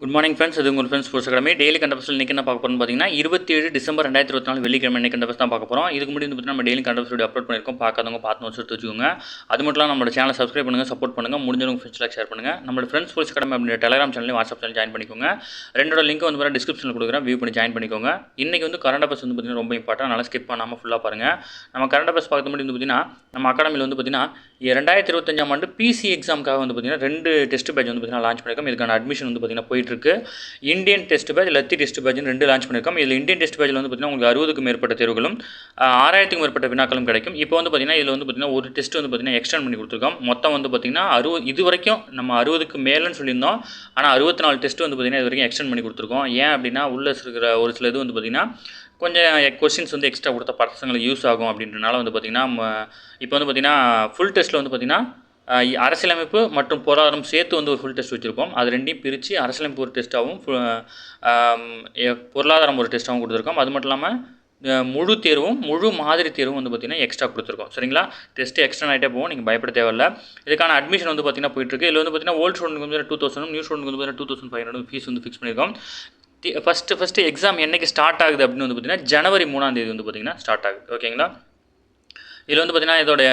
Good morning friends. இது உங்கள் friends sports academy. Daily கண்டபஸ்டில் இன்றைக்கி என்ன பார்க்க போகிறோம்னு பார்த்தீங்கன்னா 27 டிசம்பர் 2024 வெள்ளிக்கிழமை இன்றைக்கி கண்டபஸ் தான் பார்க்க போகிறோம். இதுக்கு முன்னாடி பார்த்தீங்கன்னா நம்ம டெய்லி கண்டபஸ் வீடியோ அப்லோட் பண்ணியிருக்கோம். பார்க்காதவங்க பார்த்து நோட்ஸ் எடுத்து வச்சுக்கோங்க. அது மட்டும் இல்லாமல் நம்மளோட சேனலை சப்ஸ்கிரைப் பண்ணுங்கள், சப்போர்ட் பண்ணுங்கள், முடிஞ்சவங்க ஃப்ரெண்ட்ஸ்லாம் ஷேர் பண்ணுங்கள். நம்மளோட ஃப்ரெண்ட்ஸ் ஸ்போர்ட்ஸ் அகாடமி அப்படின்ற டெலிகிராம் சேனலையும் வாட்ஸ்அப் சேனல் ஜாயின் பண்ணிக்கோங்க. ரெண்டோட லிங்க் வந்து பார்த்தீங்கன்னா டிஸ்கிரிப்ஷனில் கொடுக்குறேன், வியூ பண்ணி ஜாயின் பண்ணிக்கோங்க. இன்றைக்கி வந்து கரண்ட் அஃபேர்ஸ் வந்து பார்த்தீங்கன்னா ரொம்ப இம்பார்ட்டன், அதனால் ஸ்கிப் பண்ணாமல் ஃபுல்லாக பாருங்கள். நம்ம கரண்ட் அஃபேர்ஸ் பார்க்க முன்னாடி வந்து பார்த்தீங்கன்னா நம்ம அகாடமியில் வந்து பார்த்தீங்கன்னா 2025ஆம் ஆண்டு பிசி எக்ஸாமுக்காக வந்து பார்த்தீங்கன்னா 2 டெஸ்ட் பேட்ச் வந்து பார்த்தீங்கன்னா லான்ச் பண்ணியிருக்கோம். இதுக்கான அட்மிஷன் வந்து பார்த்தீங்கன்னா போயிட்டுருக்கு. இந்தியன் டெஸ்ட் பேட்ச், லத்தி டெஸ்ட் பேட்ச்னு 2 லான்ச் பண்ணியிருக்கோம். இதில் இந்தியன் டெஸ்ட் பேட்சில் வந்து பார்த்தீங்கன்னா உங்களுக்கு 60க்கும் மேற்பட்ட தேர்வுகளும் 6000க்கும் மேற்பட்ட வினாக்களும் கிடைக்கும். இப்போ வந்து பார்த்தீங்கன்னா இதில் வந்து பார்த்தீங்கன்னா ஒரு டெஸ்ட் வந்து பார்த்தீங்கன்னா எக்ஸ்டெண்ட் பண்ணி கொடுத்துருக்கோம். மொத்தம் வந்து பார்த்தீங்கன்னா இது வரைக்கும் நம்ம 60க்கு மேலேன்னு சொல்லியிருந்தோம். ஆனால் 64 டெஸ்ட் வந்து பார்த்தீங்கன்னா இது வரைக்கும் எக்ஸ்டெண்ட் பண்ணி கொடுத்துருக்கோம். ஏன் அப்படின்னா உள்ள இருக்கிற ஒரு சில இது வந்து பார்த்தீங்கன்னா கொஞ்சம் கொஸ்டின்ஸ் வந்து எக்ஸ்ட்ரா கொடுத்த பசங்களுக்கு யூஸ் ஆகும் அப்படின்றனால வந்து பார்த்திங்கன்னா இப்போ வந்து பார்த்திங்கன்னா ஃபுல் டெஸ்ட்டில் வந்து பார்த்திங்கன்னா அரசியலமைப்பு மற்றும் பொருளாதாரம் சேர்த்து வந்து ஒரு ஃபுல் டெஸ்ட் வச்சுருக்கோம். அது ரெண்டையும் பிரித்து அரசியலமைப்பு ஒரு டெஸ்ட்டாகவும் பொருளாதாரம் ஒரு டெஸ்ட்டாகவும் கொடுத்துருக்கோம். அது மட்டும் இல்லாமல் முழு தேர்வும் முழு மாதிரி தேர்வும் வந்து பார்த்திங்கன்னா எக்ஸ்ட்ரா கொடுத்துருக்கோம். சரிங்களா? டெஸ்ட்டு எக்ஸ்ட்ரா ஆகிட்டே போகும், நீங்கள் பயப்பட தேவையில்லை. இதுக்கான அட்மிஷன் வந்து பார்த்திங்கன்னா போயிட்டுருக்கு. இதில் வந்து பார்த்திங்கன்னா ஓல்டு ஸ்டூடெண்ட் வந்து 2000, நியூ ஸ்டூடெண்ட் வந்து 2500 ஃபீஸ் வந்து ஃபிக்ஸ் பண்ணியிருக்கோம். ஃபஸ்ட்டு எக்ஸாம் என்றைக்கு ஸ்டார்ட் ஆகுது அப்படின்னு வந்து பார்த்திங்கன்னா ஜனவரி 3ஆம் தேதி வந்து பார்த்திங்கன்னா ஸ்டார்ட் ஆகுது. ஓகேங்களா? இதில் வந்து பார்த்திங்கன்னா இதோட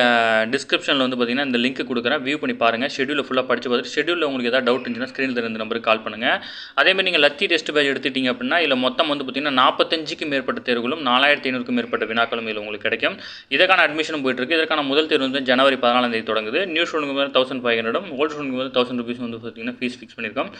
டிஸ்கிரிப்ஷனில் வந்து பார்த்திங்கன்னா இந்த லிங்க் கொடுக்குறேன், வியூ பண்ணி பாருங்கள். ஷெடியூலில் ஃபுல்லாக படித்து பார்த்துட்டு ஷெடியூலில் உங்களுக்கு ஏதாவது டவுட் இருந்துச்சுன்னா ஸ்க்ரீனில் இருந்த நம்பருக்கு கால் பண்ணுங்கள். அதேமாதிரி நீங்கள் லத்தி டெஸ்ட் பேட்ச் எடுத்துட்டிங்க அப்படின்னா இதில் மொத்தம் வந்து பார்த்திங்கன்னா 45க்கும் மேற்பட்ட தேர்வுகளும் 4500க்கும் மேற்பட்ட வினாக்களும் இதில் உங்களுக்கு கிடைக்கும். இதற்கான அட்மிஷனும் போயிட்டுருக்கு. இதற்கான முதல் தேர்வு வந்து ஜனவரி 14ஆம் தேதி தொடங்குது. நியூ ஸ்டூடெண்ட் வந்து 1500, ஓல்டு ஸ்டூடெண்ட் வந்து 1000 ருபீஸ் வந்து பார்த்திங்கன்னா ஃபீஸ் ஃபிக்ஸ் பண்ணியிருக்கோம்.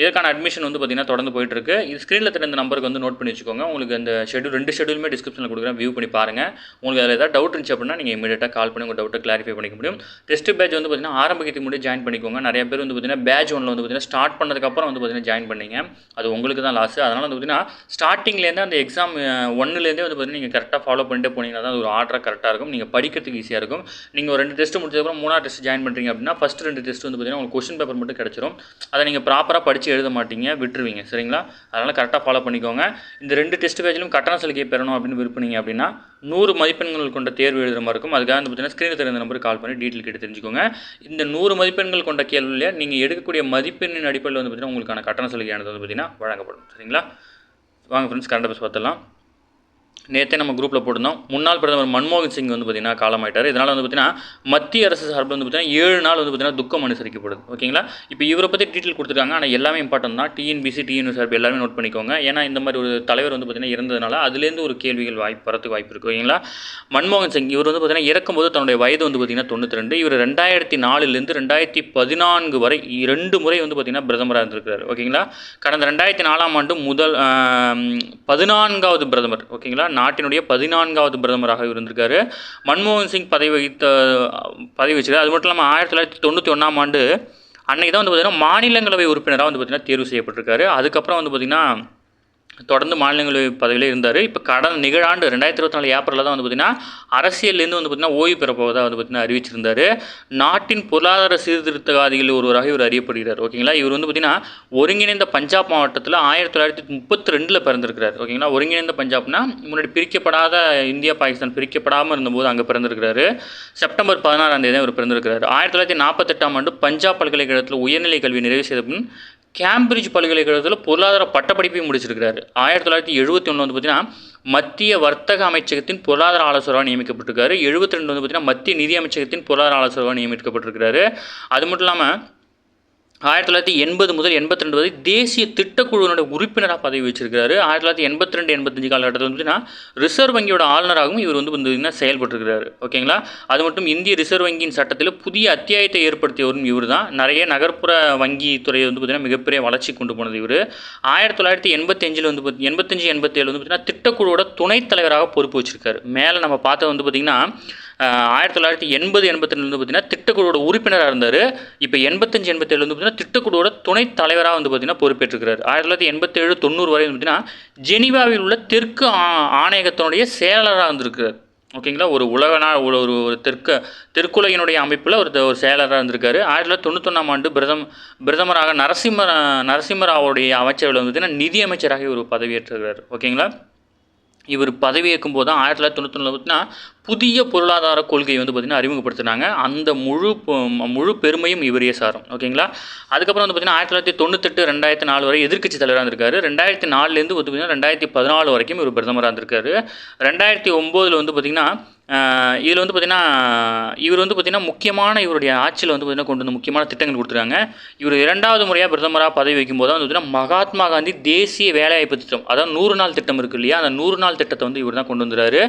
இதற்கான அட்மிஷன் வந்து பார்த்திங்கன்னா தொடர்ந்து போயிட்டுருக்கு. இது ஸ்க்ரீனில் தெரிந்த நம்பருக்கு வந்து நோட் பண்ணி வச்சுக்கோங்க. உங்களுக்கு அந்த ஷெடியூல் 2 ஷெடியூலுமே டிஸ்கிரிப்ஷனில் கொடுக்குறேன், வியூ பண்ணி பாருங்கள். உங்களுக்கு அதில் ஏதாவது டவுட் இருந்துச்சு அப்படின்னா நீங்கள் இமீடியட்டாக கால் பண்ணி உங்கள் டவுட்டை கிளாரிஃபை பண்ணிக்க முடியும். டெஸ்ட் பேட்ச் வந்து பார்த்திங்கன்னா ஆரம்பிக்கிறதுக்கு முன்னாடி ஜாயின் பண்ணிக்கோங்க. நிறைய பேர் வந்து பார்த்திங்கன்னா பேட்ச் 1ல் வந்து பார்த்திங்கன்னா ஸ்டார்ட் பண்ணதுக்கப்புறம் வந்து பார்த்திங்கன்னா ஜாயின் பண்ணிங்க. அது உங்களுக்கு தான் லாஸ். அதனால் வந்து பார்த்திங்கன்னா ஸ்டார்டிங்லேருந்து அந்த எக்ஸாம் 1லேருந்தே வந்து பார்த்திங்கன்னா நீங்கள் கரெக்டாக ஃபாலோ பண்ணிட்டு போனீங்கன்னா தான் ஒரு ஆர்டராக கரெக்டாக இருக்கும். நீங்கள் படிக்கிறதுக்கு ஈஸியாக இருக்கும். நீங்கள் ஒரு 2 டெஸ்ட் முடிச்சதுக்கப்புறம் 3ஆவது டெஸ்ட் ஜாயின் பண்ணுறீங்க அப்படின்னா ஃபஸ்ட் 2 டெஸ்ட் வந்து பார்த்திங்கன்னா உங்களுக்கு கொஸ்டின் பேப்பர் மட்டும் கிடச்சிரும். அதை நீங்கள் ப்ராப்பராக படித்து எழுத மாட்டீங்க, விட்டுருவீங்க. சரிங்களா? அதனால் கரெக்டாக ஃபாலோ பண்ணிக்கோங்க. இந்த 2 டெஸ்ட் பேட்சிலும் கட்டண சலுகை பெறணும் அப்படின்னு விருப்பனீங்க அப்படின்னா 100 மதிப்பெண்கள் கொண்ட தேர்வு எழுதுகிற மாதிரி இருக்கும். அதுக்காக வந்து பார்த்திங்கன்னா ஸ்க்ரீனில் தெரிந்த நம்பருக்கு கால் பண்ணி டீட்டெயில் கேட்டு தெரிஞ்சுக்கோங்க. இந்த 100 மதிப்பெண்கள் கொண்ட கேள்வியில் நீங்கள் எடுக்கக்கூடிய மதிப்பெண்ணின் அடிப்படையில் வந்து பார்த்திங்கன்னா உங்களுக்கான கட்டண சலுகையானது வந்து பார்த்திங்கன்னா வழங்கப்படும். சரிங்களா? வாங்க ஃப்ரெண்ட்ஸ், கரண்ட் அஃபேர்ஸ் பார்த்துடலாம். நேற்றே நம்ம குரூப்பில் போட்டிருந்தோம். முன்னாள் பிரதமர் மன்மோகன் சிங் வந்து பார்த்திங்கன்னா காலமாயிட்டார். இதனால் வந்து பார்த்திங்கன்னா மத்திய அரசு சார்பில் வந்து பார்த்திங்கன்னா 7 நாள் வந்து பார்த்திங்கன்னா துக்கம் அனுசரிக்கப்படுது. ஓகேங்களா? இப்போ இவரை பற்றி டீட்டெயில் கொடுத்துருக்காங்க. ஆனால் எல்லாமே இம்பார்ட்டன் தான். டிஎன்பிசி, டிஎன்யூ சார்பு எல்லாமே நோட் பண்ணிக்கோங்க. ஏன்னா இந்த மாதிரி ஒரு தலைவர் வந்து பார்த்திங்கன்னா இருந்ததுனால அதுலேருந்து ஒரு கேள்விகள் வரத்துக்கு வாய்ப்பு இருக்குது. ஓகேங்களா? மன்மோகன் சிங் இவர் வந்து பார்த்திங்கன்னா இறக்கும்போது தன்னுடைய வயது வந்து பார்த்திங்கன்னா 92. இவர் 2004லேருந்து 2014 வரை 2 முறை வந்து பார்த்திங்கன்னா பிரதமராக இருந்திருக்கிறார். ஓகேங்களா? கடந்த 2004ஆம் ஆண்டு முதல் 14வது பிரதமர். ஓகேங்களா? நாட்டினுடைய 14வது பிரதமராக இருந்திருக்காரு. மன்மோகன் சிங் பதவி வச்சிருக்காரு. அது மட்டும் இல்லாமல் 1991ஆம் ஆண்டு அன்றைக்கி தான் வந்து பார்த்திங்கன்னா மாநிலங்களவை உறுப்பினராக வந்து பார்த்திங்கன்னா தேர்வு செய்யப்பட்டிருக்காரு. அதுக்கப்புறம் வந்து பார்த்திங்கன்னா தொடர்ந்து மாநிலங்களவை பதவியிலே இருந்தார். இப்போ கடந்த நிகழாண்டு 2024 ஏப்ரலில் தான் வந்து பார்த்திங்கன்னா அரசியலேருந்து வந்து பார்த்திங்கன்னா ஓய்வு பெறப்போவதாக வந்து பார்த்திங்கன்னா அறிவிச்சிருந்தார். நாட்டின் பொருளாதார சீர்திருத்தவாதிகள் ஒருவராக இவர் அறியப்படுகிறார். ஓகேங்களா? இவர் வந்து பார்த்திங்கன்னா ஒருங்கிணைந்த பஞ்சாப் மாவட்டத்தில் 1932 பிறந்திருக்கிறார். ஓகேங்களா? ஒருங்கிணைந்த பஞ்சாப்னா முன்னாடி பிரிக்கப்படாத இந்தியா பாகிஸ்தான் பிரிக்கப்படாமல் இருந்தபோது அங்கே பிறந்திருக்கிறாரு. செப்டம்பர் 16ஆம் தேதி அவர் பிறந்திருக்கிறார். 1948ஆம் ஆண்டு பஞ்சாப் பல்கலைக்கழகத்தில் உயர்நிலை கல்வி நிறைவு செய்த பின் கேம்பிரிட்ஜ் பல்கலைக்கழகத்தில் பொருளாதார பட்டப்படிப்பையும் முடிச்சிருக்கிறார். 1971 வந்து பார்த்திங்கன்னா மத்திய வர்த்தக அமைச்சகத்தின் பொருளாதார ஆலோசகராக நியமிக்கப்பட்டிருக்காரு. 72 வந்து பார்த்திங்கன்னா மத்திய நிதி அமைச்சகத்தின் பொருளாதார ஆலோசகராக நியமிக்கப்பட்டிருக்கிறாரு. அது மட்டும் இல்லாமல் 1980 முதல் 82 வரை தேசிய திட்டக்குழுவினுடைய உறுப்பினராக பதவி வச்சிருக்காரு. 1982-85 காலகட்டத்தில் வந்து ரிசர்வ் வங்கியோட ஆளுநராகவும் இவர் வந்து பார்த்திங்கன்னா செயல்பட்டிருக்கிறாரு. ஓகேங்களா? அது மட்டும் இந்திய ரிசர்வ் வங்கியின் சட்டத்தில் புதிய அத்தியாயத்தை ஏற்படுத்தியவரும் இவர் தான். நிறைய நகர்ப்புற வங்கி துறையை வந்து பார்த்திங்கன்னா மிகப்பெரிய வளர்ச்சி கொண்டு போனது இவர். 1985 வந்து 85-87 வந்து பார்த்திங்கன்னா திட்டக்குழுவோட துணைத் தலைவராக பொறுப்பு வச்சிருக்காரு. மேலே நம்ம பார்த்தது வந்து பார்த்திங்கன்னா 1980-82 வந்து பார்த்திங்கன்னா திட்டக்குழுவோட உறுப்பினராக இருந்தார். இப்போ 85-87 வந்து பார்த்திங்கன்னா திட்டக்குழுவோட துணைத் தலைவராக வந்து பார்த்திங்கன்னா பொறுப்பேற்றிருக்கிறார். 1987-90 வரை வந்து பார்த்திங்கன்னா ஜெனீவாவில் உள்ள தெற்கு ஆணையகத்தினுடைய செயலராக இருந்திருக்கிறார். ஓகேங்களா? ஒரு ஒரு தெற்குலகினுடைய அமைப்பில் ஒரு செயலராக இருந்திருக்காரு. 1991ஆம் ஆண்டு பிரதமராக நரசிம்மராவுடைய அமைச்சரவையில் வந்து பார்த்திங்கன்னா நிதி அமைச்சராக இவர் பதவியேற்றிருக்கிறார். ஓகேங்களா? இவர் பதவியேற்கும் போது தான் 1991 பார்த்தீங்கன்னா புதிய பொருளாதார கொள்கையை வந்து பார்த்திங்கன்னா அறிமுகப்படுத்தினாங்க. அந்த முழு பெருமையும் இவரையே சாரும். ஓகேங்களா. அதுக்கப்புறம் வந்து பார்த்திங்கன்னா 1998 2004 வரை எதிர்க்கட்சி தலைவராக இருந்திருக்காரு. 2004லேருந்து வந்து பார்த்திங்கன்னா 2014 வரைக்கும் இவர் பிரதமராக இருந்திருக்காரு. 2009 வந்து பார்த்திங்கன்னா இதில் வந்து பார்த்திங்கன்னா இவர் வந்து பார்த்திங்கன்னா முக்கியமான இவருடைய ஆட்சியில் வந்து பார்த்திங்கன்னா கொண்டு வந்து முக்கியமான திட்டங்கள் கொடுத்துருக்காங்க. இவர் 2வது முறையாக பிரதமராக பதவி வைக்கும்போது தான் வந்து பார்த்திங்கன்னா மகாத்மா காந்தி தேசிய வேலைவாய்ப்பு திட்டம், அதாவது 100 நாள் திட்டம் இருக்குது இல்லையா, அந்த 100 நாள் திட்டத்தை வந்து இவர் தான் கொண்டு வந்துறாரு.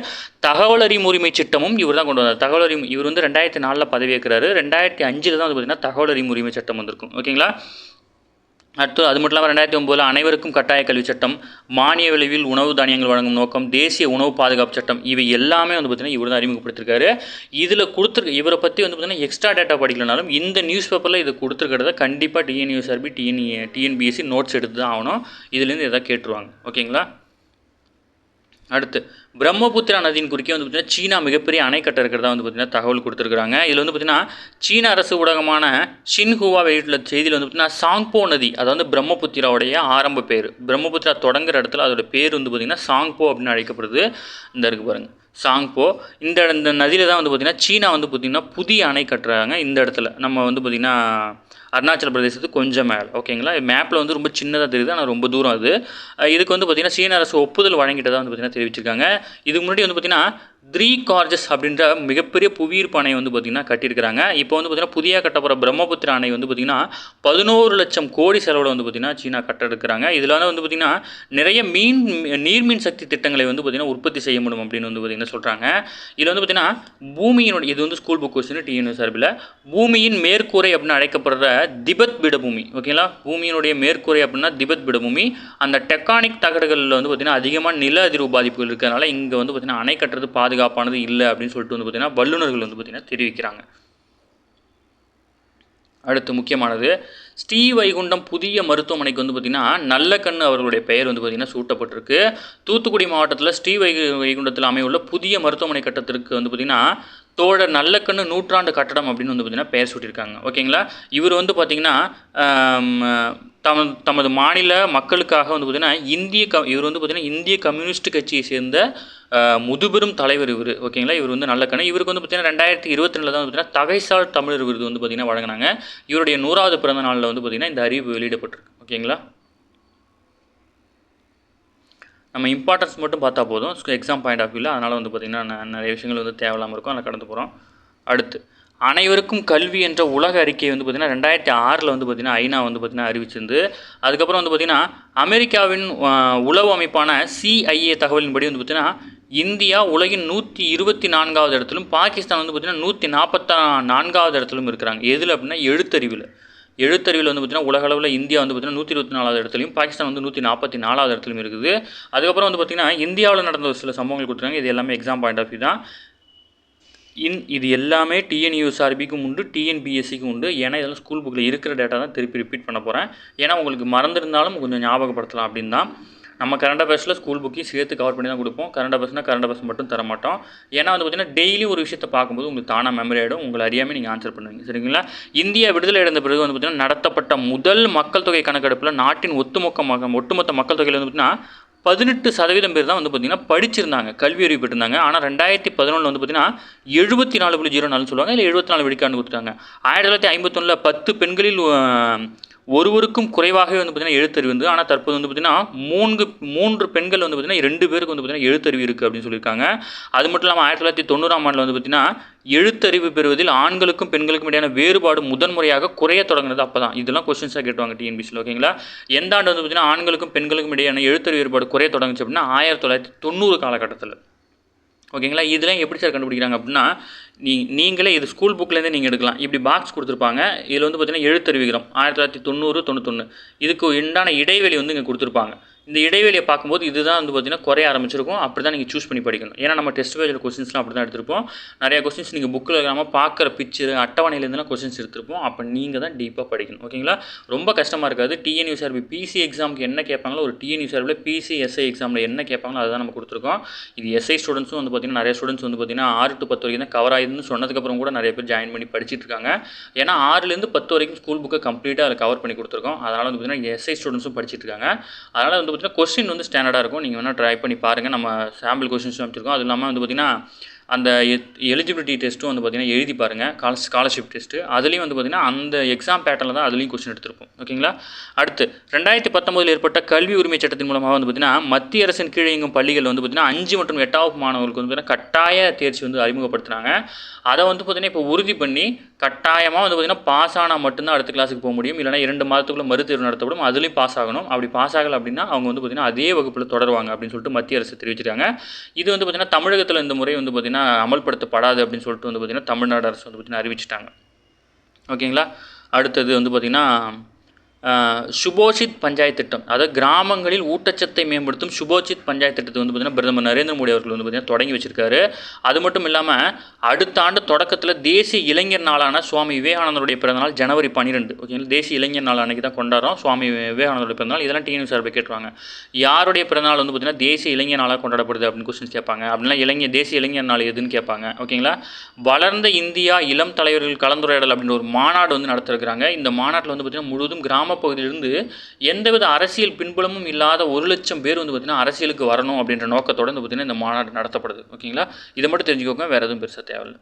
தகவல் அறியும் உரிமை சட்டமும் இவர் தான் கொண்டு வந்தார். இவர் வந்து 2004 பதவி ஏற்கிறாரு. 2005 தான் வந்து பார்த்திங்கன்னா தகவல் அறியும் உரிமை சட்டம் வந்திருக்கும். ஓகேங்களா. அடுத்து அது மட்டும் இல்லாமல் 2009 அனைவருக்கும் கட்டாய கல்வி சட்டம், மானிய விளைவில் உணவு தானியங்கள் வழங்கும் நோக்கம், தேசிய உணவு பாதுகாப்பு சட்டம், இவை எல்லாமே வந்து பார்த்திங்கன்னா இவர் தான் அறிமுகப்படுத்திருக்காரு. இதில் இவரை பற்றி வந்து பார்த்திங்கன்னா எக்ஸ்ட்ரா டேட்டா படிக்கலனாலும் இந்த நியூஸ் பேப்பரில் இது கொடுத்துருக்கிறத கண்டிப்பாக டிஎன்யூஎஸ்ஆர்பி டிஎன்பிஎஸ்சி நோட்ஸ் எடுத்து தான் ஆகணும். இதுலேருந்து எதாவது கேட்டுருவாங்க. ஓகேங்களா. அடுத்து பிரம்மபுத்திரா நதியின் குறுக்கே வந்து பார்த்திங்கன்னா சீனா மிகப்பெரிய அணை கட்ட இருக்கிறதா வந்து பார்த்திங்கன்னா தகவல் கொடுத்துருக்காங்க. இதில் வந்து பார்த்திங்கன்னா சீன அரசு ஊடகமான ஷின்ஹுவா வெளியிட்டுள்ள செய்தியில் வந்து பார்த்திங்கன்னா சாங்போ நதி, அதாவது பிரம்மபுத்திராவுடைய ஆரம்ப பேர், பிரம்மபுத்திரா தொடங்குற இடத்துல அதோட பேர் வந்து பார்த்திங்கன்னா சாங்போ அப்படின்னு அழைக்கப்படுது. இந்த இருக்குது பாருங்கள் சாங்போ. இந்த நதியில் தான் வந்து பார்த்திங்கன்னா சீனா வந்து பார்த்திங்கன்னா புதிய அணை கட்டுறாங்க. இந்த இடத்துல நம்ம வந்து பார்த்திங்கன்னா அருணாச்சல பிரதேசத்துக்கு கொஞ்சம் மேலே. ஓகேங்களா. மேப்பில் வந்து ரொம்ப சின்னதாக தெரியுது, ஆனால் ரொம்ப தூரம் அது. இதுக்கு வந்து பார்த்திங்கன்னா சீன அரசு ஒப்புதல் வழங்கிட்டதாக வந்து பார்த்திங்கன்னா தெரிவிச்சிருக்காங்க. இதுக்கு முன்னாடி வந்து பார்த்திங்கன்னா 3 கார்ஜஸ் அப்படின்ற மிகப்பெரிய புவியீர்ப்பு அணை வந்து பார்த்திங்கன்னா கட்டியிருக்கிறாங்க. இப்போ வந்து பார்த்திங்கன்னா புதிய கட்டப்போகிற பிரம்மபுத்திரா அணை வந்து பார்த்திங்கன்னா 11 லட்சம் கோடி செலவில் வந்து பார்த்திங்கன்னா சீனா கட்டெடுக்கிறாங்க. இதில் வந்து பார்த்திங்கன்னா நிறைய நீர்மின் சக்தி திட்டங்களை வந்து பார்த்திங்கன்னா உற்பத்தி செய்ய முடியும் அப்படின்னு வந்து பார்த்திங்கன்னா சொல்கிறாங்க. இதில் வந்து பார்த்திங்கன்னா பூமியினுடைய, இது வந்து ஸ்கூல் புக் கொஸ்டின் டிஎன்யூஎஸ்ஆர்பியில், பூமியின் மேற்கூரை அப்படின்னு அழைக்கப்படுற திபெத் பீடபூமி. ஓகேங்களா. பூமியினுடைய மேற்கூரை அப்படின்னா திபெத் பீடபூமி. அந்த டெக்கானிக் தகடுகளில் வந்து பார்த்திங்கன்னா அதிகமாக நில அதிர்வு பாதிப்புகள் இருக்கிறதுனால இங்கே வந்து பார்த்திங்கன்னா அணை கட்டுறது பாதுகாப்பானது இல்லை அப்படின்னு சொல்லிட்டு வந்து பார்த்திங்கன்னா வல்லுநர்கள் வந்து பார்த்திங்கன்னா தெரிவிக்கிறாங்க. அடுத்து முக்கியமானது ஸ்ரீவைகுண்டம் புதிய மருத்துவமனைக்கு வந்து பார்த்திங்கன்னா நல்லக்கண்ணு அவர்களுடைய பெயர் வந்து பார்த்திங்கன்னா சூட்டப்பட்டிருக்கு. தூத்துக்குடி மாவட்டத்தில் ஸ்ரீவைகுண்டத்தில் அமையுள்ள புதிய மருத்துவமனை கட்டத்திற்கு வந்து பார்த்திங்கன்னா தோழர் நல்லக்கண்ணு நூற்றாண்டு கட்டடம் அப்படின்னு வந்து பார்த்திங்கன்னா பெயர் சூட்டியிருக்காங்க. ஓகேங்களா. இவர் வந்து பார்த்திங்கன்னா தமது மாநில மக்களுக்காக வந்து பார்த்திங்கன்னா இவர் வந்து பார்த்திங்கன்னா இந்திய கம்யூனிஸ்ட் கட்சியை சேர்ந்த முதுபெரும் தலைவர் இவர். ஓகேங்களா. இவர் வந்து நல்லக்கண்ணு. இவருக்கு வந்து பார்த்திங்கன்னா 2022 தான் வந்து பார்த்திங்கன்னா தகைசால் தமிழர் விருது வந்து பார்த்திங்கன்னா வழங்கினாங்க. இவருடைய 100வது பிறந்த நாளில் வந்து பார்த்திங்கன்னா இந்த அறிவிப்பு வெளியிடப்பட்டிருக்கு. ஓகேங்களா. நம்ம இம்பார்ட்டன்ஸ் மட்டும் பார்த்தா போதும் எக்ஸாம் பாயிண்ட் ஆஃப் வியூவில். அதனால் வந்து பார்த்திங்கன்னா நிறைய விஷயங்கள் வந்து தேவையில்லாமல் இருக்கும், அதில் கடந்து போகிறோம். அடுத்து அனைவருக்கும் கல்வி என்ற உலக அறிக்கை வந்து பார்த்திங்கன்னா 2006 வந்து பார்த்திங்கன்னா ஐநா வந்து பார்த்திங்கன்னா அறிவிச்சிருந்து. அதுக்கப்புறம் வந்து பார்த்திங்கன்னா அமெரிக்காவின் உளவு அமைப்பான CIA தகவலின்படி வந்து பார்த்திங்கன்னா இந்தியா உலகின் 124வது இடத்திலும் பாகிஸ்தான் வந்து பார்த்திங்கன்னா 144வது இடத்திலும் இருக்கிறாங்க. எதில் அப்படின்னா எழுத்தறிவில் வந்து பார்த்திங்கன்னா உலகளவில் இந்தியா வந்து பார்த்திங்கன்னா 124வது இடத்துலையும் பாகிஸ்தான் வந்து 144வது இடத்துலையும் இருக்குது. அதுக்கப்புறம் வந்து பார்த்திங்கன்னா இந்தியாவில் நடந்த ஒரு சில சம்பவங்கள் கொடுத்துருக்காங்க. இது எல்லாமே எக்ஸாம் பாயிண்ட் ஆஃப் வியூ தான். இது எல்லாமே டிஎன்யூஎஸ்ஆர்பிக்கும் உண்டு, டிஎன்பிஎஸ்சிக்கும் உண்டு. ஏன்னா இதெல்லாம் ஸ்கூல் புக்கில் இருக்கிற டேட்டா தான் திருப்பி ரிப்பீட் பண்ண போகிறேன். ஏன்னா உங்களுக்கு மறந்துருந்தாலும் கொஞ்சம் ஞாபகப்படுத்தலாம் அப்படின்னு தான். நம்ம கரண்ட் அஃபேர்ஸில் ஸ்கூல் புக்கையும் சேர்த்து கவர் பண்ணி தான் கொடுப்போம். கரண்ட் அஃபேர்ஸ் மட்டும் தர மாட்டோம். ஏன்னா வந்து பார்த்திங்கன்னா டெய்லி ஒரு விஷயத்தை பார்க்கும்போது உங்களுக்கு தானாக மெமரி ஆகிடும், உங்களை அறியாமல் நீங்கள் ஆன்சர் பண்ணுவீங்க. சரிங்களா. இந்தியா விடுதலை அடைந்த பிறகு வந்து பார்த்திங்கன்னா நடத்தப்பட்ட முதல் மக்கள் தொகை கணக்கெடுப்பில் நாட்டின் ஒட்டுமொத்த மக்கள் தொகையில் வந்து பார்த்திங்கன்னா 18% பேர் தான் வந்து பார்த்திங்கன்னா படிச்சிருந்தாங்க, கல்வி அறிவு பெற்றிருந்தாங்க. ஆனால் 2011 வந்து பார்த்திங்கன்னா 74.04 சொல்லுவாங்க, இல்லை 74 விழுக்காடு கொடுத்துட்டாங்க. 1951 10 பெண்களில் ஒருவருக்கும் குறைவாகவே வந்து பார்த்திங்கன்னா எழுத்தறிவு வந்து. ஆனால் தற்போது வந்து பார்த்திங்கன்னா 3 பெண்கள் வந்து பார்த்திங்கன்னா 2 பேருக்கு வந்து பார்த்திங்கன்னா எழுத்தறிவு இருக்குது அப்படின்னு சொல்லியிருக்காங்க. அது மட்டும் இல்லாமல் 1990 வந்து பார்த்திங்கன்னா எழுத்தறிவு பெறுவதில் ஆண்களுக்கும் பெண்களுக்கும் இடையான வேறுபாடு முதன்முறையாக குறைய தொடங்குனது அப்போ தான். இதெல்லாம் கொஸ்டின்ஸாக கேட்டுவாங்க டிஎன்பிசியில். ஓகேங்களா. எந்த ஆண்டு வந்து பார்த்திங்கன்னா ஆண்களுக்கும் பெண்களுக்கும் இடையான எழுத்தறிவு வேறுபாடு குறைய தொடங்குச்சு அப்படின்னா 1990 காலகட்டத்தில். ஓகேங்களா. இதெல்லாம் எப்படி சார் கண்டுபிடிக்கிறாங்க அப்படின்னா நீங்களே இது ஸ்கூல் புக்லேருந்தே நீங்கள் எடுக்கலாம். இப்படி பாக்ஸ் கொடுத்துருப்பாங்க. இதில் வந்து பார்த்திங்கன்னா எழுத்தறிவு விகிதம் 1990 91 இதுக்கு உண்டான இடைவெளி வந்து இங்கே கொடுத்துருப்பாங்க. இந்த இடைவெளியை பார்க்கும்போது இதுதான் வந்து பார்த்திங்கன்னா குறைய ஆரம்பிச்சிருக்கும். அப்படி தான் நீங்கள் சூஸ் பண்ணி படிக்கணும். ஏன்னா நம்ம டெஸ்ட் பேஜில் கொஸ்டின்ஸ்லாம் அப்படி தான் எடுத்திருப்போம். நிறையா கொஸ்டின்ஸ் நீங்கள் புக்கில் இல்லாமல் பார்க்குற பிக்சர் அட்டவணையிலேருந்துலாம் கொஸ்டின்ஸ் எடுத்திருப்போம். அப்போ நீங்கள் தான் டீப்பாக படிக்கணும். ஓகேங்களா. ரொம்ப கஷ்டமாக இருக்காது. டிஎன்யூஎஸ்ஆர்பி பிசி எக்ஸாமுக்கு என்ன கேட்பாங்களோ ஒரு டிஎன்யூஎஸ்ஆர்பியில் பிசி எஸ்ஐ எக்ஸாமில் என்ன கேட்பாங்களோ அதை தான் நம்ம கொடுத்துருக்கோம். இது எஸ்ஐ ஸ்டூடெண்ட்ஸும் வந்து பார்த்திங்கன்னா நிறைய ஸ்டூடெண்ட்ஸ் வந்து பார்த்திங்கன்னா 6 to 10 வரைக்கும் தான் கவர் ஆகிதுன்னு சொன்னதுக்கப்புறம் கூட நிறைய பேர் ஜாயின் பண்ணி படிச்சுட்டு இருக்காங்க. ஏன்னா 6லேருந்து 10 வரைக்கும் ஸ்கூல் புக்கை கம்ப்ளீட்டாக அதில் கவர் பண்ணி கொடுத்துருக்கோம். அதனால் வந்து பார்த்திங்கன்னா எஸ்ஐ ஸ்டூடெண்ட்ஸும் படிச்சுட்டு இருக்காங்க. அதனால் வந்து பார்த்திங்கன்னா கொஸ்டின் வந்து ஸ்டாண்டர்டாக இருக்கும். நீங்கள் வேணால் ட்ரை பண்ணி பாருங்கள். நம்ம சாம்பிள் கொஸ்டின்ஸும் அமைச்சிருக்கோம். அது இல்லாமல் வந்து பார்த்திங்கன்னா அந்த எலிஜிபிலிட்டி டெஸ்ட்டும் வந்து பார்த்திங்கன்னா எழுதி பாருங்கள், ஸ்காலர்ஷிப் டெஸ்ட்டு. அதுலேயும் வந்து பார்த்திங்கன்னா அந்த எக்ஸாம் பேட்டர்னில் தான் அதுலேயும் கொஸ்டின் எடுத்திருப்போம். ஓகேங்களா. அடுத்து 2019 ஏற்பட்ட கல்வி உரிமை சட்டத்தின் மூலமாக வந்து பார்த்திங்கன்னா மத்திய அரசின் கீழ் இயங்கும் பள்ளிகள் வந்து பார்த்திங்கன்னா 5 மற்றும் 8ஆம் மாணவர்களுக்கு வந்து பார்த்திங்கன்னா கட்டாய தேர்ச்சி வந்து அறிமுகப்படுத்தினாங்க. அதை வந்து பார்த்திங்கன்னா இப்போ உறுதி பண்ணி கட்டாயமாக வந்து பார்த்திங்கன்னா பாஸ் ஆனால் மட்டும்தான் அடுத்த கிளாஸுக்கு போக முடியும், இல்லைனா 2 மாதத்துக்குள்ளே மறுதேர்வு நடத்தப்படும், அதுலேயும் பாஸ் ஆகணும். அப்படி பாஸ் ஆகலை அப்படின்னா அவங்க வந்து பார்த்திங்கன்னா அதே வகுப்பில் தொடருவாங்க அப்படின்னு சொல்லிட்டு மத்திய அரசு தெரிவிச்சிருக்காங்க. இது வந்து பார்த்திங்கன்னா தமிழகத்தில் இந்த முறை வந்து பார்த்திங்கன்னா அமல்படுத்தப்படாது அப்படின்னு சொல்லிட்டு வந்து பார்த்திங்கன்னா தமிழ்நாடு அரசு வந்து பார்த்திங்கன்னா அறிவிச்சிட்டாங்க. ஓகேங்களா. அடுத்தது வந்து பார்த்திங்கன்னா சுபோஷித் பஞ்சாயத்து திட்டம், அதாவது கிராமங்களில் ஊட்டச்சத்தை மேம்படுத்தும் சுபோஷித் பஞ்சாயத்து திட்டத்தை வந்து பார்த்திங்கன்னா பிரதமர் நரேந்திர மோடி அவர்கள் வந்து பார்த்திங்கன்னா தொடங்கி வச்சிருக்காரு. அது மட்டும் இல்லாமல் அடுத்த ஆண்டு தொடக்கத்தில் தேசிய இளைஞர் நாளான சுவாமி விவேகானந்தருடைய பிறந்தநாள் ஜனவரி 12. ஓகேங்களா. தேசிய இளைஞர் நாள் அன்றைக்கி தான் கொண்டாடுறோம் சுவாமி விவேகானந்தருடைய பிறந்தநாள். இதெல்லாம் டிஎன்யூ சார்பை கேட்டுருவாங்க. யாருடைய பிறந்தநாள் வந்து பார்த்திங்கன்னா தேசிய இளைஞர் நாளாக கொண்டாடப்படுது அப்படின்னு கொஸ்டின்ஸ் கேட்பாங்க. அப்படின்னா தேசிய இளைஞர் நாள் எதுன்னு கேட்பாங்க. ஓகேங்களா. வளர்ந்த இந்தியா இளம் தலைவர்கள் கலந்துரையாடல் அப்படின்ற ஒரு மாநாடு வந்து நடத்திருக்கிறாங்க. இந்த மாநாட்டில் வந்து பார்த்திங்கன்னா முழுவதும் கிராமப்பகுதியிலிருந்து எந்தவித அரசியல் பின்புலமும் இல்லாத 1 லட்சம் பேர் வந்து பார்த்திங்கன்னா அரசியலுக்கு வரணும் அப்படின்ற நோக்கத்தோடு வந்து பார்த்திங்கன்னா இந்த மாநாடு நடத்தப்படுது. ஓகேங்களா. இதை மட்டும் தெரிஞ்சுக்கோங்க, வேறு எதுவும் பெருசாக தேவையில்லை.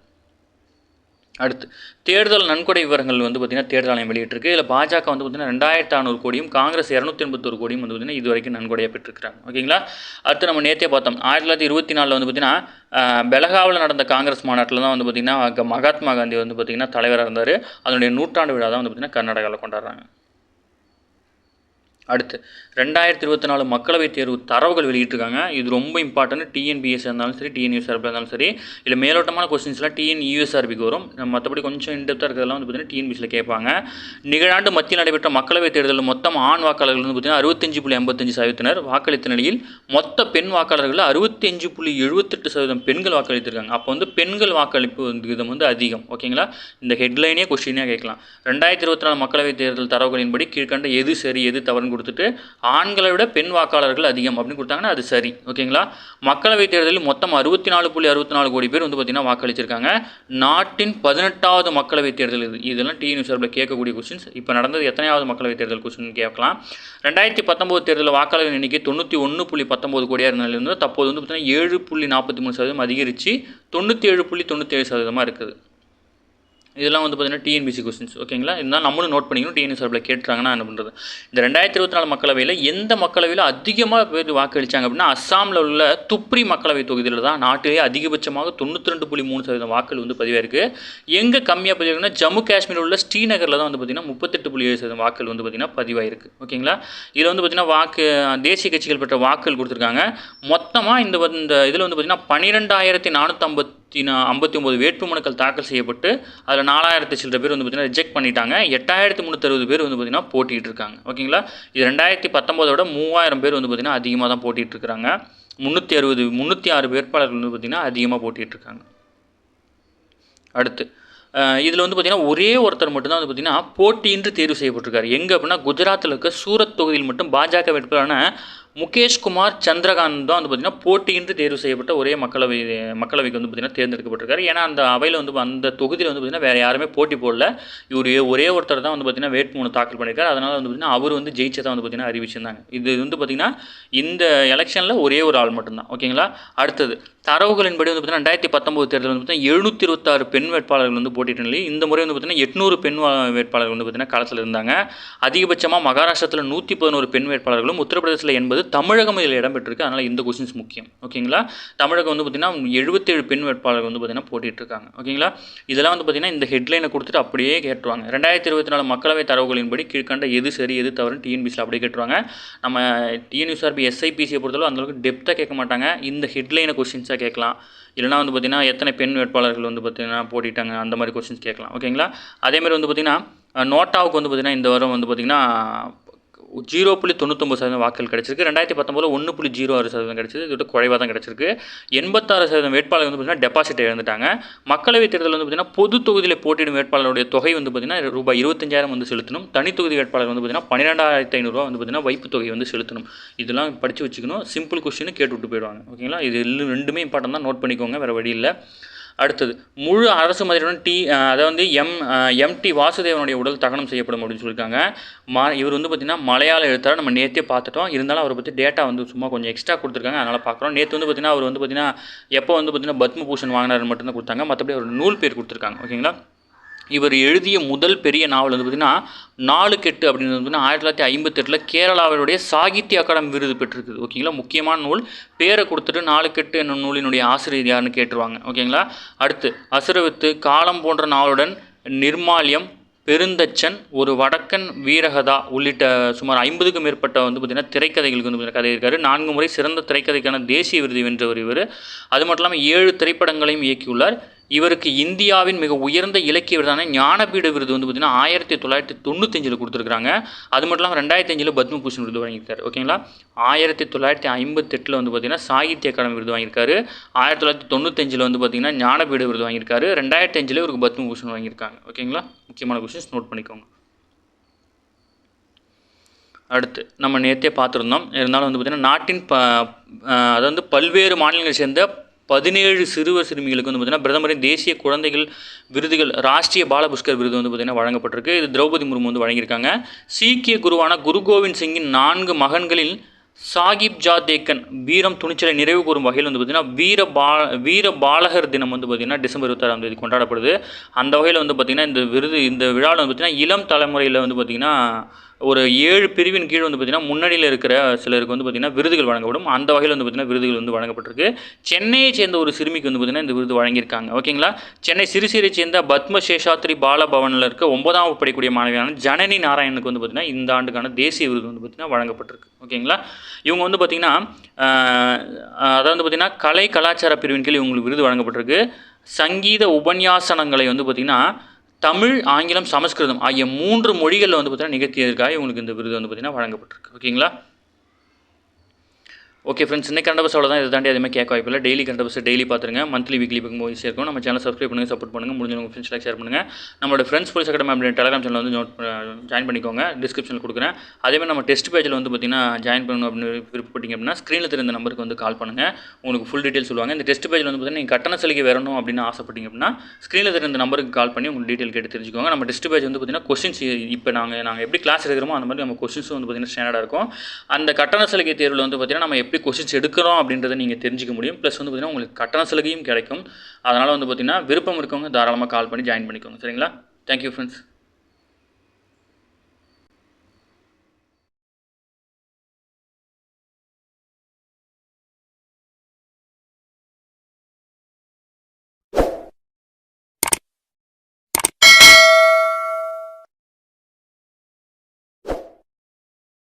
அடுத்து தேர்தல் நன்கொடை விவரங்கள் வந்து பார்த்திங்கன்னா தேர்தல் ஆணையம் வெளியிட்டிருக்கு. இதில் பாஜக வந்து பார்த்திங்கன்னா 2600 கோடியும் காங்கிரஸ் 281 கோடியும் வந்து பார்த்திங்கன்னா இது வரைக்கும் நன்கொடையாக பெற்றிருக்கிறாங்க. ஓகேங்களா. அடுத்து நம்ம நேற்றே பார்த்தோம் 1924 வந்து பார்த்திங்கன்னா பெலகாவில் நடந்த காங்கிரஸ் மாநாட்டில் தான் வந்து பார்த்திங்கன்னா மகாத்மா காந்தி வந்து பார்த்திங்கன்னா தலைவராக இருந்தார். அதனுடைய 100ஆண்டு விழா தான் வந்து பார்த்திங்கன்னா கர்நாடகாவில் கொண்டாடுறாங்க. அடுத்து 2024 மக்களவைத் தேர்வு தரவுகள் வெளியிட்டிருக்காங்க. இது ரொம்ப இம்பார்ட்டன்ட். டிஎன்பிஎஸ்சி இருந்தாலும் சரி, டிஎன்யூஎஸ்ஆர்பி இருந்தாலும் சரி, இல்லை மேலோட்டமான கொஸ்டின்ஸ்லாம் டிஎன்யூஎஸ்ஆர்பிக்கு வரும். மற்றபடி கொஞ்சம் இன்டெப்த்தாக இருக்கிறதெல்லாம் வந்து பார்த்திங்கன்னா டிஎன்பிஎஸ்சியில் கேட்பாங்க. நிகழாண்டு மத்தியில் நடைபெற்ற மக்களவைத் தேர்தலில் மொத்தம் ஆண் வாக்காளர்கள் வந்து பார்த்திங்கன்னா 65.55% வாக்களித்த நிலையில் மொத்த பெண் வாக்காளர்கள் 65.78% பெண்கள் வாக்களித்திருக்காங்க. அப்போ வந்து பெண்கள் வாக்களிப்பு விகிதம் வந்து அதிகம். ஓகேங்களா. இந்த ஹெட்லைனே கொஸ்டினாக கேட்கலாம். 2024 மக்களவைத் தேர்தல் தரவுகளின்படி கீழ்கண்ட எது சரி எது தவறுன்னு கொடுத்துட்டு ஆண்களை விட பெண் வாக்காளர்கள் அதிகம் அப்படின்னு கொடுத்தாங்கன்னா அது சரி. ஓகேங்களா. மக்களவைத் தேர்தலில் மொத்தம் 64.64 கோடி பேர் வந்து பார்த்திங்கன்னா வாக்களிச்சிருக்காங்க. நாட்டின் 18வது மக்களவைத் தேர்தல் இது. இதெல்லாம் டிஎன்யூ சார்பில் கேட்கக்கூடிய கொஸ்டின்ஸ். இப்போ நடந்தது எத்தனையாவது மக்களவைத் தேர்தல் கொஸ்டின் கேட்கலாம். 2019 தேர்தலில் வாக்காளர் எண்ணிக்கை 91.19 கோடியாக இருந்த நிலையில் தற்போது வந்து பார்த்திங்கன்னா 7.43% அதிகரித்து 97.97% இருக்குது. இதெல்லாம் வந்து பார்த்திங்கன்னா டிஎன்பிசி கொஸ்டின்ஸ். ஓகேங்களா. இருந்தாலும் நம்மளும் நோட் பண்ணிக்கணும். டிஎன்பிசி சார்பில் கேட்டுறாங்கன்னா என்ன பண்ணுறது. இந்த 2024 மக்களவையில் எந்த மக்களவையில் அதிகமாக பேர் வாக்களித்தாங்க அப்படின்னா அஸ்ஸாமில் உள்ள துப்ரி மக்களவை தொகுதியில் தான் நாட்டிலேயே அதிகபட்சமாக 92.3% வாக்கள் வந்து பதிவாயிருக்கு. எங்கே கம்மியாக பதிவாயிருக்குன்னா ஜம்மு காஷ்மீரில் உள்ள ஸ்ரீநகரில் தான் வந்து பார்த்திங்கன்னா 38.7% வாக்கள் வந்து பார்த்திங்கன்னா பதிவாயிருக்கு. ஓகேங்களா. இதில் வந்து பார்த்திங்கன்னா தேசிய கட்சிகள் பெற்ற வாக்கள் கொடுத்துருக்காங்க. மொத்தமாக இந்த இதில் வந்து பார்த்திங்கன்னா 12,459 வேட்புமனுக்கள் தாக்கல் செய்யப்பட்டு அதில் 4000 சில்லற பேர் வந்து பார்த்திங்கன்னா ரிஜெக்ட் பண்ணிட்டாங்க. 8,360 பேர் வந்து பார்த்திங்கன்னா போட்டிட்டு இருக்காங்க. ஓகேங்களா. இது 2019 3000 பேர் வந்து பார்த்திங்கன்னா அதிகமாக தான் போட்டிட்டு இருக்காங்க. 306 வேட்பாளர்கள் வந்து பார்த்திங்கன்னா அதிகமாக போட்டிட்டு இருக்காங்க. அடுத்து இதில் வந்து பார்த்திங்கன்னா ஒரே ஒருத்தர் மட்டும்தான் வந்து பார்த்திங்கன்னா போட்டியின்றி தேர்வு செய்யப்பட்டிருக்காரு. எங்கே அப்படின்னா குஜராத்தில் இருக்க சூரத் தொகுதியில் மட்டும் பாஜக வேட்பாளரான முகேஷ்குமார் சந்திரகாந்த் தான் வந்து பார்த்திங்கன்னா போட்டியின்றி தேர்வு செய்யப்பட்ட ஒரே மக்களவைக்கு வந்து பார்த்திங்கன்னா தேர்ந்தெடுக்கப்பட்டிருக்காரு. ஏன்னா அந்த அவையில் வந்து அந்த தொகுதியில் வந்து பார்த்திங்கன்னா வேறு யாருமே போட்டி போடல. இவர் ஒரே ஒருத்தர் தான் வந்து பார்த்திங்கன்னா வேட்புமனு தாக்கல் பண்ணியிருக்காரு. அதனால் வந்து பார்த்திங்கன்னா அவர் வந்து ஜெயிச்சதாக வந்து பார்த்திங்கன்னா அறிவிச்சிருந்தாங்க. இது வந்து பார்த்திங்கன்னா இந்த எலெக்ஷனில் ஒரே ஒரு ஆள் மட்டும்தான். ஓகேங்களா. அடுத்தது தரவுகளின்படி வந்து பார்த்திங்கன்னா 2019 தேர்தல் வந்து பார்த்திங்கன்னா 726 பெண் வேட்பாளர்கள் வந்து போட்டியிட்ட நிலையில் இந்த முறை வந்து பார்த்திங்கன்னா 800 பெண் வேட்பாளர்கள் வந்து பார்த்திங்கன்னா களத்தில் இருந்தாங்க. அதிகபட்சமாக மகாராஷ்டிரத்தில் 111 பெண் வேட்பாளர்களும், உத்தரப்பிரதேசத்தில் 80, தமிழகம் இதில் இடம்பெற்றிருக்கு. அதனால் இந்த கொஸ்டின்ஸ் முக்கியம். ஓகேங்களா. தமிழகம் வந்து பார்த்திங்கன்னா 77 பெண் வேட்பாளர்கள் வந்து பார்த்திங்கன்னா போட்டிட்டுருக்காங்க. ஓகேங்களா. இதெல்லாம் வந்து பார்த்திங்கன்னா இந்த ஹெட்லைனை கொடுத்துட்டு அப்படியே கேட்டுருவாங்க. 2024 மக்களவை தரவுகளின்படி கீழ்கண்ட எது சரி எது தவறுன்னு டிஎன்பிசியில் அப்படியே கேட்டுருவாங்க. நம்ம டிஎன்யூஎஸ்ஆர்பி எஸ்ஐபிசியை பொறுத்தளவு அந்தளவுக்கு டெப்த்தாக கேட்க மாட்டாங்க. இந்த ஹெட்லைனை கொஸ்டின்ஸாக கேட்கலாம். இல்லைனா வந்து பார்த்திங்கன்னா எத்தனை பெண் வேட்பாளர்கள் வந்து பார்த்திங்கன்னா போட்டிட்டாங்க அந்த மாதிரி கொஸ்டின்ஸ் கேட்கலாம். ஓகேங்களா. அதேமாதிரி வந்து பார்த்திங்கன்னா நோட்டாவுக்கு வந்து பார்த்திங்கன்னா இந்த வாரம் வந்து பார்த்திங்கன்னா 0.99% வாக்குகள் கிடச்சிருக்கு. 2019 1.06% கிடச்சிது. இதோட குறைவாக தான் கிடச்சிருக்கு. 86% வேட்பாளர் வந்து பார்த்திங்கன்னா டெபாசிட் இழந்துட்டாங்க. மக்களவைத் தேர்தல் வந்து பார்த்திங்கன்னா பொது தொகுதியில் போட்டியிடும் வேட்பாளருடைய தொகை வந்து பார்த்திங்கன்னா ரூபாய் 25,000 வந்து செலுத்தணும். தனித்தொகுதி வேட்பாளர் வந்து பார்த்திங்கன்னா 12,500 வந்து பார்த்திங்கன்னா வைப்பு தொகை வந்து செலுத்தணும். இதெல்லாம் படித்து வச்சுக்கணும். சிம்பிள் கொஸ்டின் கேட்டு விட்டு போயிடுவாங்க. ஓகேங்களா. இது ரெண்டுமே இம்பார்ட்டன் தான், நோட் பண்ணிக்கோங்க, வேறு வழி இல்லை. அடுத்தது முழு அரசு மரியாதையுடன் அதை வந்து எம்டி வாசுதேவனுடைய உடல் தகனம் செய்யப்படும் அப்படின்னு சொல்லியிருக்காங்க. இவர் வந்து பார்த்திங்கன்னா மலையாள எழுத்தாளர், நம்ம நேற்றே பார்த்துட்டோம். இருந்தாலும் அவரை பற்றி டேட்டா வந்து சும்மா கொஞ்சம் எக்ஸ்ட்ரா கொடுத்துருக்காங்க, அதனால் பார்க்குறோம். நேற்று வந்து பார்த்திங்கன்னா அவர் வந்து பார்த்திங்கன்னா எப்போ வந்து பார்த்திங்கன்னா பத்மபூஷன் வாங்கினார் மட்டும்தான் கொடுத்தாங்க, மற்றபடி அவர் நூல் பேர் கொடுத்துருக்காங்க. ஓகேங்களா. இவர் எழுதிய முதல் பெரிய நாவல் வந்து பார்த்திங்கன்னா 4 கெட்டு அப்படின்னு வந்து 1958 கேரளாவுடைய சாகித்ய அகாடமி விருது பெற்றிருக்குது. ஓகேங்களா. முக்கியமான நூல். பேரை கொடுத்துட்டு 4 கெட்டு என்னும் நூலினுடைய ஆசிரியர் யாருன்னு கேட்டுருவாங்க. ஓகேங்களா. அடுத்து அசுரவித்து, காலம் போன்ற நாவலுடன், நிர்மால்யம், பெருந்தச்சன், ஒரு வடக்கன் வீரகதா உள்ளிட்ட சுமார் 50க்கும் மேற்பட்ட வந்து பார்த்திங்கன்னா திரைக்கதைகளுக்கு வந்து கதை இருக்காரு. 4 முறை சிறந்த திரைக்கதைக்கான தேசிய விருது வென்றவர் இவர். அது மட்டும் இல்லாமல் 7 திரைப்படங்களையும் இயக்கியுள்ளார். இவருக்கு இந்தியாவின் மிக உயர்ந்த இலக்கிய விருதான ஞானபீட விருது வந்து பார்த்திங்கன்னா 1995 கொடுத்துருக்காங்க. அது மட்டும் இல்லாமல் 2005 பத்மபூஷன் விருது வாங்கியிருக்காரு. ஓகேங்களா. 1958 வந்து பார்த்திங்கன்னா சாகித்ய அகாடமி விருது வாங்கியிருக்காரு. 1995 வந்து பார்த்திங்கன்னா ஞானபீட விருது வாங்கியிருக்காரு. 2005 இவருக்கு பத்மபூஷன் வாங்கியிருக்காங்க. ஓகேங்களா. முக்கியமான கொஸ்டின்ஸ் நோட் பண்ணிக்கோங்க. அடுத்து நம்ம நேற்றே பார்த்துருந்தோம், இருந்தாலும் வந்து பார்த்திங்கன்னா நாட்டின் அதாவது பல்வேறு மாநிலங்களை சேர்ந்த 17 சிறுவர் சிறுமிகளுக்கு வந்து பார்த்திங்கன்னா பிரதமரின் தேசிய குழந்தைகள் விருதுகள் ராஷ்ட்ரிய பால புஷ்கர் விருது வந்து பார்த்திங்கன்னா வழங்கப்பட்டிருக்கு. இது திரௌபதி முர்மு வந்து வழங்கியிருக்காங்க. சீக்கிய குருவான குரு கோவிந்த் சிங்கின் 4 மகன்களில் சாகிப் ஜா தேக்கன் வீரம் துணிச்சலை நிறைவு கூறும் வகையில் வந்து பார்த்திங்கன்னா வீர பாலகர் தினம் வந்து பார்த்திங்கன்னா டிசம்பர் 26ஆம் தேதி கொண்டாடப்படுது. அந்த வகையில் வந்து பார்த்திங்கன்னா இந்த விழாவில் வந்து பார்த்திங்கன்னா இளம் தலைமுறையில் வந்து பார்த்திங்கன்னா ஒரு 7 பிரிவின் கீழ் வந்து பார்த்திங்கன்னா முன்னணியில் இருக்கிற சிலருக்கு வந்து பார்த்திங்கன்னா விருதுகள் வழங்கப்படும். அந்த வகையில் வந்து பார்த்திங்கன்னா விருதுகள் வந்து வழங்கப்பட்டிருக்கு. சென்னையை சேர்ந்த ஒரு சிறுமிக்கு வந்து பார்த்திங்கன்னா இந்த விருது வழங்கியிருக்காங்க. ஓகேங்களா. சென்னை சிறுசீரை சேர்ந்த பத்ம சேஷாத்ரி பாலபவனில் இருக்க 9ஆம் வகுப்பு படிக்கக்கூடிய மாணவியான ஜனனி நாராயணுக்கு வந்து பார்த்திங்கன்னா இந்த ஆண்டுக்கான தேசிய விருது வந்து பார்த்திங்கன்னா வழங்கப்பட்டிருக்கு. ஓகேங்களா. இவங்க வந்து பார்த்திங்கன்னா அதாவது பார்த்திங்கன்னா கலை கலாச்சார பிரிவின் கீழ் இவங்களுக்கு விருது வழங்கப்பட்டிருக்கு. சங்கீத உபன்யாசனங்களை வந்து பார்த்திங்கன்னா தமிழ், ஆங்கிலம், சமஸ்கிருதம் ஆகிய 3 மொழிகளில் வந்து பார்த்திங்கன்னா நிகழ்த்தியதற்காக இவங்களுக்கு இந்த விருது வந்து பார்த்திங்கன்னா வழங்கப்பட்டிருக்கு. ஓகேங்களா. ஓகே ஃப்ரெண்ட்ஸ், இன்னைக்கு கரண்ட் அஃபேர்ஸ் அவ்வளோதான். இதை தாண்டி அதுமாதிரி கேட்க வாய்ப்பில்லை. டெய்லி கரண்ட் அஃபேர்ஸ் டெய்லி பார்த்துருங்க. மந்த்லி வீக்லி பார்க்கும்போது ஈஸியாக இருக்கும். நம்ம சேனல் சப்ஸ்கிரைப் பண்ணுங்கள், சப்போர்ட் பண்ணுங்கள். முடிஞ்ச உங்கள் ஃப்ரெண்ட்ஸ்லாம் ஷேர் பண்ணுங்கள். நம்மளோட ஃப்ரெண்ட்ஸ் போலீஸ் அகாடமி அப்படின்னு டெலிகிராம் சேனல் வந்து ஜாயின் பண்ணிக்கோங்க. டிஸ்கிரிப்ஷனில் கொடுக்குறேன். அதேமாதிரி நம்ம டெஸ்ட் பேஜில் வந்து பார்த்திங்கன்னா ஜாயின் பண்ணணும் அப்படின்னு விருப்பப்பட்டீங்க அப்படின்னா ஸ்க்ரீனில் தெரிந்த நம்பருக்கு வந்து கால் பண்ணுங்கள். உங்களுக்கு ஃபுல் டீட்டெயில் சொல்லுவாங்க. இந்த டெஸ்ட் பேஜில் வந்து பார்த்திங்கன்னா நீங்கள் கட்டண சலுகை வரணும் அப்படின்னு ஆசைப்பட்டீங்க அப்படின்னா ஸ்க்ரீனில் தெரிந்த நம்பருக்கு கால் பண்ணி உங்களுக்கு டீட்டெயில் கேட்டு தெரிஞ்சுக்கோங்க. நம்ம டெஸ்ட் பேஜ் வந்து பார்த்திங்கன்னா கொஸ்டின்ஸ் இப்போ நாங்கள் எப்படி கிளாஸ் எடுக்கிறோமோ அந்த மாதிரி நம்ம கொஸ்டின்ஸும் வந்து பார்த்திங்கன்னா ஸ்டாண்டர்டாக இருக்கும். அந்த கட்டண சலுகை தேர்வில் வந்து பார்த்திங்கன்னா நம்ம எப்படி கொஸ்டின்ஸ் எடுக்கிறோம் அப்படின்றத நீங்கள் தெரிஞ்சிக்க முடியும். ப்ளஸ் வந்து பார்த்திங்கன்னா உங்களுக்கு கட்டண சலுகையும் கிடைக்கும். அதனால் வந்து பார்த்திங்கன்னா விருப்பம் இருக்கவங்க தாராளமாக கால் பண்ணி ஜாயின் பண்ணிக்கோங்க. சரிங்களா. Thank you friends.